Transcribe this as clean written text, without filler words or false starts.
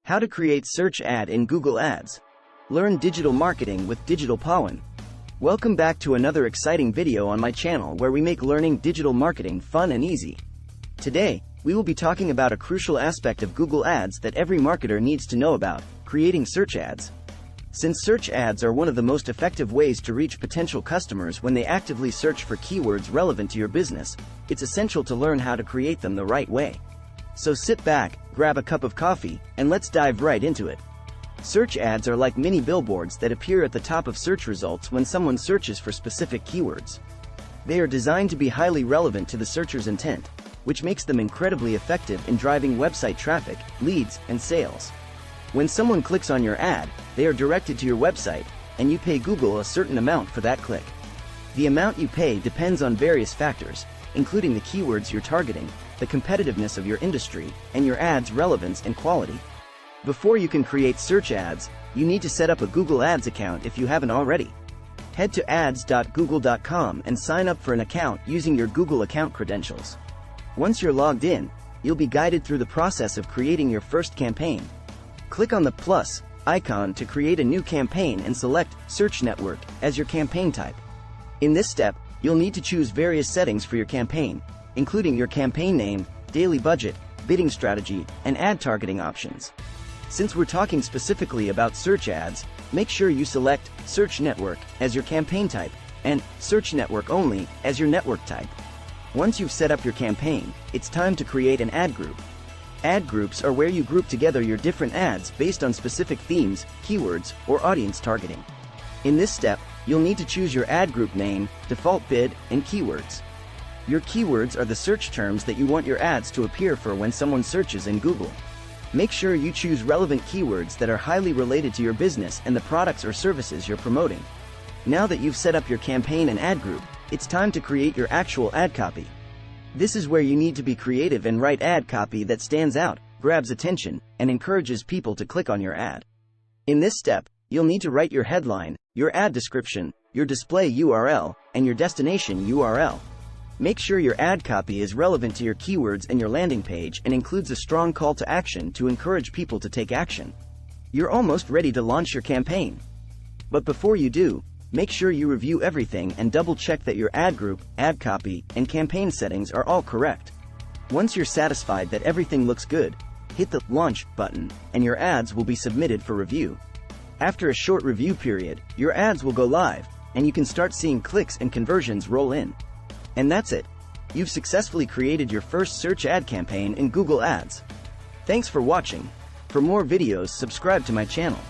How to create search ad in Google Ads. Learn digital marketing with Digital Pawan. Welcome back to another exciting video on my channel where we make learning digital marketing fun and easy. Today, we will be talking about a crucial aspect of Google Ads that every marketer needs to know about: creating search ads. Since search ads are one of the most effective ways to reach potential customers when they actively search for keywords relevant to your business, it's essential to learn how to create them the right way. So sit back, grab a cup of coffee, and let's dive right into it. Search ads are like mini billboards that appear at the top of search results when someone searches for specific keywords. They are designed to be highly relevant to the searcher's intent, which makes them incredibly effective in driving website traffic, leads, and sales. When someone clicks on your ad, they are directed to your website, and you pay Google a certain amount for that click. The amount you pay depends on various factors, including the keywords you're targeting, the competitiveness of your industry, and your ad's relevance and quality. Before you can create search ads, you need to set up a Google Ads account if you haven't already. Head to ads.google.com and sign up for an account using your Google account credentials. Once you're logged in, you'll be guided through the process of creating your first campaign. Click on the plus icon to create a new campaign and select Search Network as your campaign type. In this step, you'll need to choose various settings for your campaign, including your campaign name, daily budget, bidding strategy, and ad targeting options. Since we're talking specifically about search ads, make sure you select Search Network as your campaign type and Search Network Only as your network type. Once you've set up your campaign, it's time to create an ad group. Ad groups are where you group together your different ads based on specific themes, keywords, or audience targeting. In this step, you'll need to choose your ad group name, default bid, and keywords. Your keywords are the search terms that you want your ads to appear for when someone searches in Google. Make sure you choose relevant keywords that are highly related to your business and the products or services you're promoting. Now that you've set up your campaign and ad group, it's time to create your actual ad copy. This is where you need to be creative and write ad copy that stands out, grabs attention, and encourages people to click on your ad. In this step, you'll need to write your headline, your ad description, your display URL, and your destination URL. Make sure your ad copy is relevant to your keywords and your landing page and includes a strong call to action to encourage people to take action. You're almost ready to launch your campaign. But before you do, make sure you review everything and double-check that your ad group, ad copy, and campaign settings are all correct. Once you're satisfied that everything looks good, hit the Launch button, and your ads will be submitted for review. After a short review period, your ads will go live, and you can start seeing clicks and conversions roll in. And that's it. You've successfully created your first search ad campaign in Google Ads. Thanks for watching. For more videos, subscribe to my channel.